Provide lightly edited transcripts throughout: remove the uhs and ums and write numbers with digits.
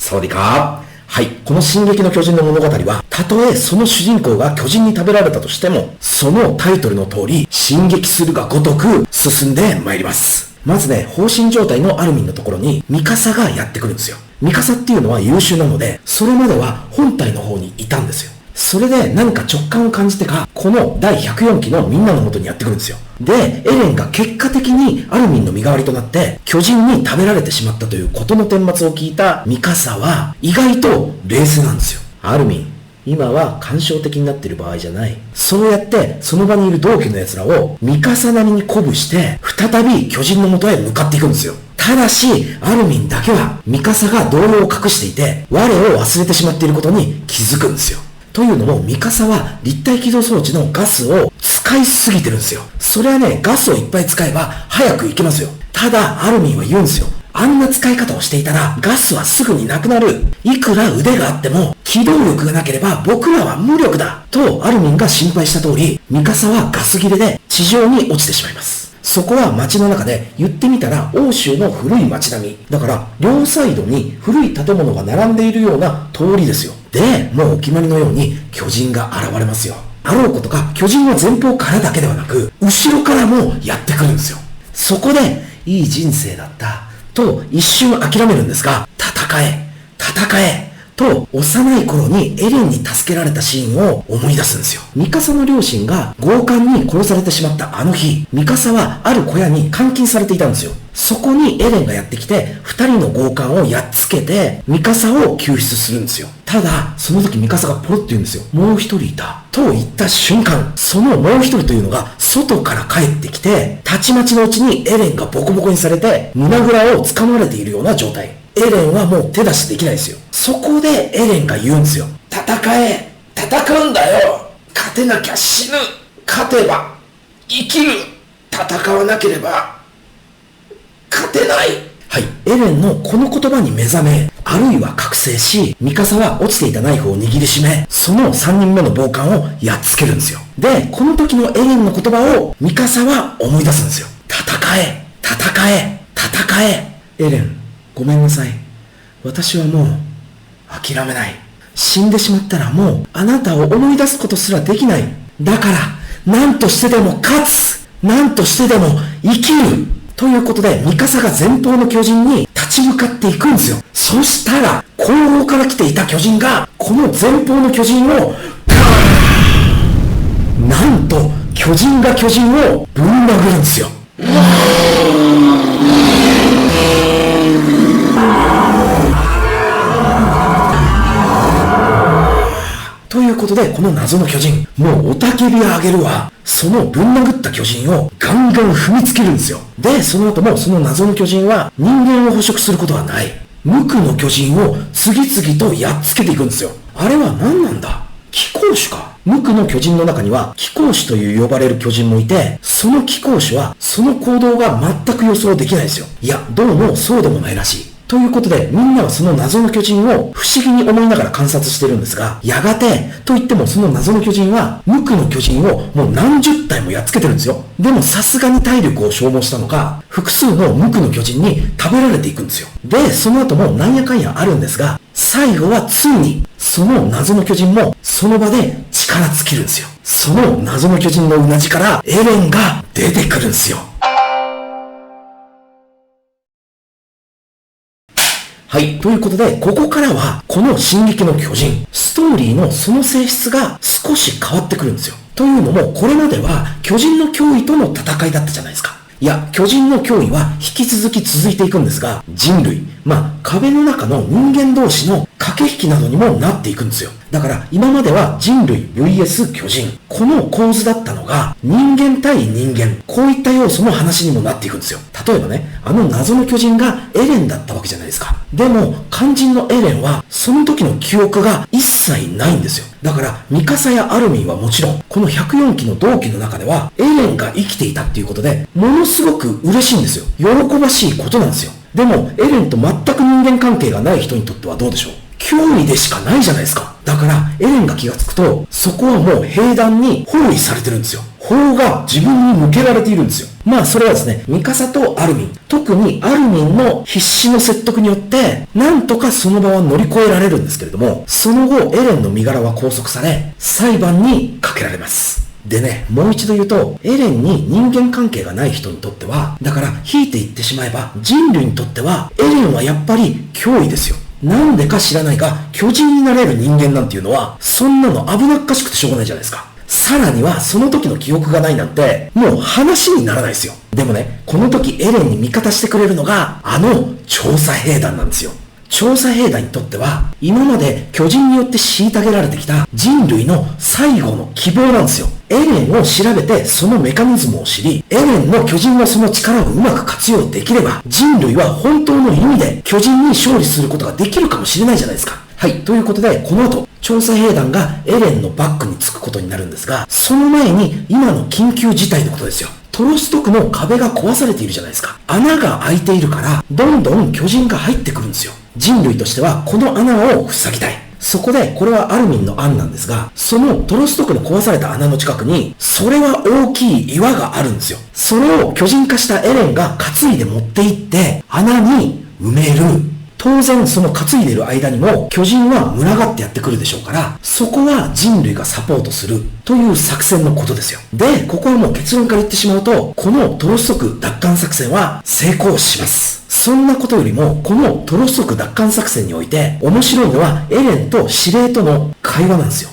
サワディーカー。はい。この進撃の巨人の物語は、たとえその主人公が巨人に食べられたとしても、そのタイトルの通り、進撃するがごとく進んでまいります。まずね、放心状態のアルミンのところに、ミカサがやってくるんですよ。ミカサっていうのは優秀なので、それまでは本体の方にいたんですよ。それで何か直感を感じてか、この第104期のみんなの元にやってくるんですよ。で、エレンが結果的にアルミンの身代わりとなって、巨人に食べられてしまったということの顛末を聞いたミカサは、意外と冷静なんですよ。アルミン、今は感傷的になってる場合じゃない。そうやって、その場にいる同期の奴らを、ミカサなりに鼓舞して、再び巨人の元へ向かっていくんですよ。ただし、アルミンだけは、ミカサが動揺を隠していて、我を忘れてしまっていることに気づくんですよ。というのも、ミカサは立体起動装置のガスを使いすぎてるんですよ。それはね、ガスをいっぱい使えば早く行けますよ。ただ、アルミンは言うんですよ。あんな使い方をしていたら、ガスはすぐになくなる。いくら腕があっても、機動力がなければ僕らは無力だ。と、アルミンが心配した通り、ミカサはガス切れで地上に落ちてしまいます。そこは街の中で言ってみたら欧州の古い街並み。だから両サイドに古い建物が並んでいるような通りですよ。で、もうお決まりのように巨人が現れますよ。あろうことか巨人は前方からだけではなく、後ろからもやってくるんですよ。そこで、いい人生だったと一瞬諦めるんですが、戦えと幼い頃にエレンに助けられたシーンを思い出すんですよ。ミカサの両親が強姦に殺されてしまったあの日、ミカサはある小屋に監禁されていたんですよ。そこにエレンがやってきて、二人の強姦をやっつけて、ミカサを救出するんですよ。ただ、その時ミカサがポロって言うんですよ。もう一人いた。と言った瞬間、そのもう一人というのが外から帰ってきて、たちまちのうちにエレンがボコボコにされて、胸ぐらを掴まれているような状態。エレンはもう手出しできないですよ。そこでエレンが言うんですよ。戦うんだよ。勝てなきゃ死ぬ。勝てば生きる。戦わなければ勝てない。はい。エレンのこの言葉に目覚め、あるいは覚醒し、ミカサは落ちていたナイフを握りしめ、その3人目の暴漢をやっつけるんですよ。で、この時のエレンの言葉をミカサは思い出すんですよ。戦え。エレン、ごめんなさい。私はもう諦めない。死んでしまったらもうあなたを思い出すことすらできない。だから何としてでも勝つ。何としてでも生きる。ということでミカサが前方の巨人に立ち向かっていくんですよ。そしたら後方から来ていた巨人がこの前方の巨人をなんと巨人が巨人をぶん殴るんですよ。ということで、この謎の巨人、もう雄たけびを上げるわ。そのぶん殴った巨人をガンガン踏みつけるんですよ。で、その後もその謎の巨人は人間を捕食することはない。無垢の巨人を次々とやっつけていくんですよ。あれは何なんだ？貴公子か。無垢の巨人の中には貴公子という呼ばれる巨人もいて、その貴公子はその行動が全く予想できないですよ。いや、どうもそうでもないらしい。ということで、みんなはその謎の巨人を不思議に思いながら観察してるんですが、やがて、といってもその謎の巨人は、無垢の巨人をもう何十体もやっつけてるんですよ。でもさすがに体力を消耗したのか、複数の無垢の巨人に食べられていくんですよ。で、その後もなんやかんやあるんですが、最後はついに、その謎の巨人もその場で力尽きるんですよ。その謎の巨人のうなじからエレンが出てくるんですよ。はい。ということで、ここからは、この進撃の巨人、ストーリーのその性質が少し変わってくるんですよ。というのも、これまでは巨人の脅威との戦いだったじゃないですか。いや、巨人の脅威は引き続き続いていくんですが、人類、壁の中の人間同士の駆け引きなどにもなっていくんですよ。だから今までは人類 vs 巨人。この構図だったのが人間対人間。こういった要素の話にもなっていくんですよ。例えばね、あの謎の巨人がエレンだったわけじゃないですか。でも肝心のエレンはその時の記憶が一切ないんですよ。だからミカサやアルミンはもちろん、この104期の同期の中ではエレンが生きていたっていうことでものすごく嬉しいんですよ。喜ばしいことなんですよ。でもエレンと全く人間関係がない人にとってはどうでしょう。脅威でしかないじゃないですか。だからエレンが気がつくと、そこはもう兵団に包囲されてるんですよ。砲が自分に向けられているんですよ。それはですね、ミカサとアルミン、特にアルミンの必死の説得によって、なんとかその場は乗り越えられるんですけれども、その後、エレンの身柄は拘束され、裁判にかけられます。でね、もう一度言うと、エレンに人間関係がない人にとっては、だから引いて言ってしまえば、人類にとっては、エレンはやっぱり脅威ですよ。なんでか知らないが、巨人になれる人間なんていうのは、そんなの危なっかしくてしょうがないじゃないですか。さらには、その時の記憶がないなんて、もう話にならないですよ。でもね、この時エレンに味方してくれるのが、あの調査兵団なんですよ。調査兵団にとっては、今まで巨人によって虐げられてきた人類の最後の希望なんですよ。エレンを調べてそのメカニズムを知り、エレンの巨人のその力をうまく活用できれば、人類は本当の意味で巨人に勝利することができるかもしれないじゃないですか。はい、ということで、この後、調査兵団がエレンのバックにつくことになるんですが、その前に今の緊急事態のことですよ。トロスト区の壁が壊されているじゃないですか。穴が開いているから、どんどん巨人が入ってくるんですよ。人類としてはこの穴を塞ぎたい。そこで、これはアルミンの案なんですが、そのトロスト区の壊された穴の近くに、それは大きい岩があるんですよ。それを巨人化したエレンが担いで持って行って、穴に埋める。当然その担いでいる間にも巨人は群がってやってくるでしょうから、そこは人類がサポートするという作戦のことですよ。で、ここはもう結論から言ってしまうと、このトロスト区奪還作戦は成功します。そんなことよりも、このトロスト区奪還作戦において面白いのはエレンと司令との会話なんですよ。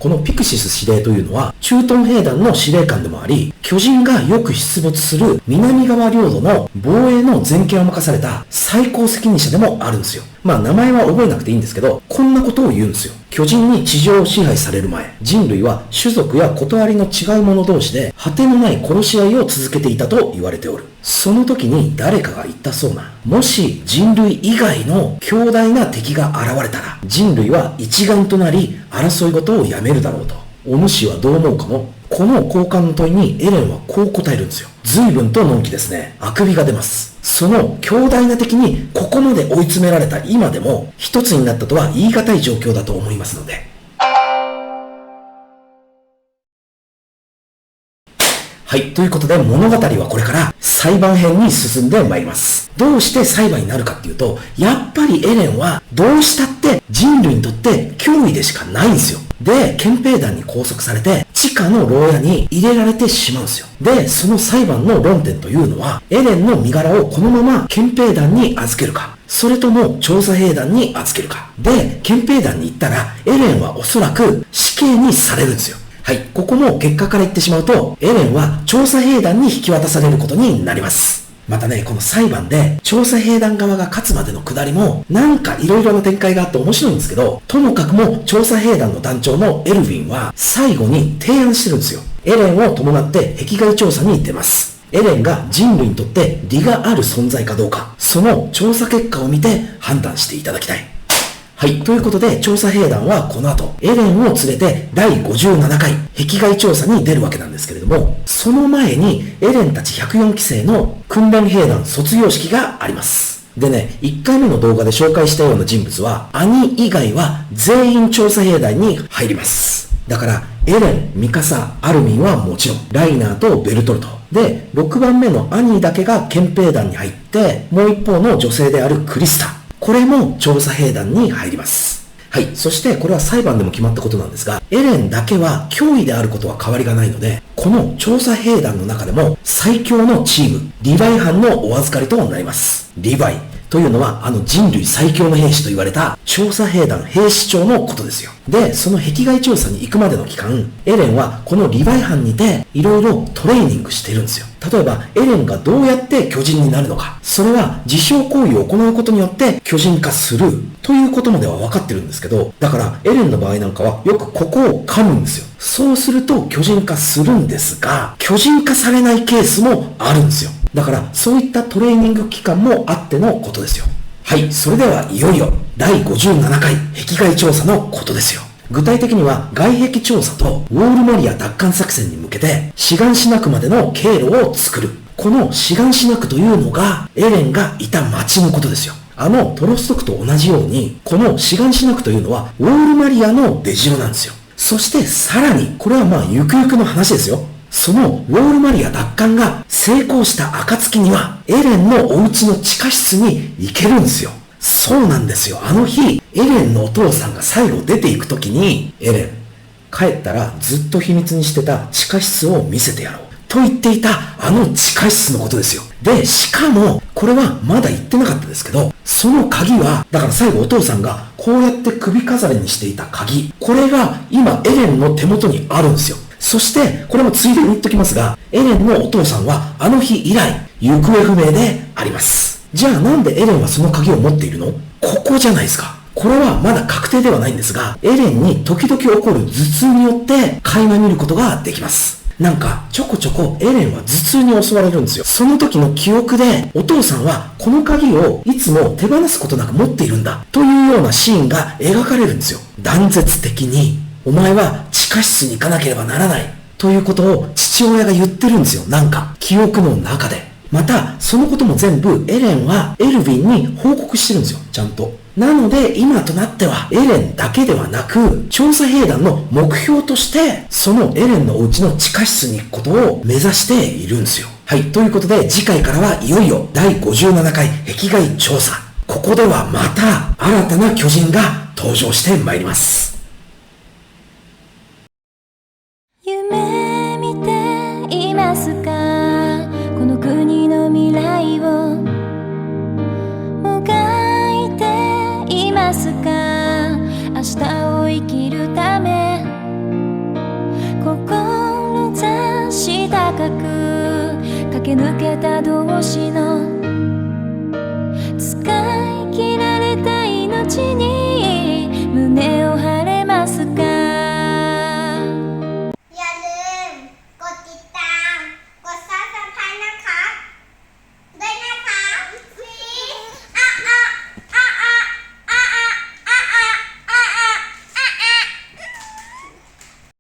このピクシス司令というのは、駐屯兵団の司令官でもあり、巨人がよく出没する南側領土の防衛の全権を任された最高責任者でもあるんですよ。名前は覚えなくていいんですけど、こんなことを言うんですよ。巨人に地上を支配される前、人類は種族や断りの違う者同士で果てのない殺し合いを続けていたと言われておる。その時に誰かが言ったそうな。もし人類以外の強大な敵が現れたら、人類は一丸となり争い事をやめるだろうと。お主はどう思うかの？この交換の問いにエレンはこう答えるんですよ。随分とのんきですね。あくびが出ます。その強大な敵にここまで追い詰められた今でも一つになったとは言い難い状況だと思いますので。はい。ということで物語はこれから裁判編に進んでまいります。どうして裁判になるかっていうと、やっぱりエレンはどうしたって人類にとって脅威でしかないんですよ。で、憲兵団に拘束されて地下の牢屋に入れられてしまうんですよ。で、その裁判の論点というのは、エレンの身柄をこのまま憲兵団に預けるか、それとも調査兵団に預けるか。で、憲兵団に行ったらエレンはおそらく死刑にされるんですよ。はい。ここも結果から言ってしまうと、エレンは調査兵団に引き渡されることになります。またね、この裁判で調査兵団側が勝つまでの下りもなんか色々な展開があって面白いんですけど、ともかくも調査兵団の団長のエルヴィンは最後に提案してるんですよ。エレンを伴って壁外調査に出ます。エレンが人類にとって利がある存在かどうか、その調査結果を見て判断していただきたい。はい。ということで、調査兵団はこの後、エレンを連れて第57回壁外調査に出るわけなんですけれども、その前にエレンたち104期生の訓練兵団卒業式があります。でね、1回目の動画で紹介したような人物は、兄以外は全員調査兵団に入ります。だから、エレン、ミカサ、アルミンはもちろん、ライナーとベルトルト。で、6番目の兄だけが憲兵団に入って、もう一方の女性であるクリスタ。これも調査兵団に入ります。はい。そしてこれは裁判でも決まったことなんですが、エレンだけは脅威であることは変わりがないので、この調査兵団の中でも最強のチーム、リヴァイ班のお預かりとなります。リヴァイというのは人類最強の兵士と言われた調査兵団兵士長のことですよ。で、その壁外調査に行くまでの期間、エレンはこのリヴァイ班にていろいろトレーニングしているんですよ。例えば、エレンがどうやって巨人になるのか、それは自傷行為を行うことによって巨人化するということまでは分かってるんですけど、だからエレンの場合なんかはよくここを噛むんですよ。そうすると巨人化するんですが、巨人化されないケースもあるんですよ。だからそういったトレーニング期間もあってのことですよ。はい、それではいよいよ第57回壁外調査のことですよ。具体的には外壁調査とウォールマリア奪還作戦に向けてシガンシナクまでの経路を作る。このシガンシナクというのがエレンがいた町のことですよ。トロスト区と同じように、このシガンシナクというのはウォールマリアの出城なんですよ。そしてさらに、これはゆくゆくの話ですよ。そのウォールマリア奪還が成功した暁には、エレンのお家の地下室に行けるんですよ。そうなんですよ。あの日、エレンのお父さんが最後出て行く時に、エレン、帰ったらずっと秘密にしてた地下室を見せてやろう。と言っていたあの地下室のことですよ。で、しかも、これはまだ言ってなかったですけど、その鍵は、だから最後お父さんがこうやって首飾りにしていた鍵、これが今エレンの手元にあるんですよ。そして、これもついでに言っときますが、エレンのお父さんはあの日以来、行方不明であります。じゃあなんでエレンはその鍵を持っているの？ここじゃないですか。これはまだ確定ではないんですが、エレンに時々起こる頭痛によって垣間見ることができます。なんか、ちょこちょこエレンは頭痛に襲われるんですよ。その時の記憶で、お父さんはこの鍵をいつも手放すことなく持っているんだ、というようなシーンが描かれるんですよ。断絶的に、お前は地下室に行かなければならない、ということを父親が言ってるんですよ。なんか、記憶の中で。また、そのことも全部エレンはエルヴィンに報告してるんですよ。ちゃんと。なので、今となってはエレンだけではなく、調査兵団の目標として、そのエレンのお家の地下室に行くことを目指しているんですよ。はい。ということで、次回からはいよいよ第57回壁外調査。ここではまた新たな巨人が登場してまいります。夢見ていますか？この国の未来をもがいていますか？明日を生きるため志高く駆け抜けた同士の使い切られた命に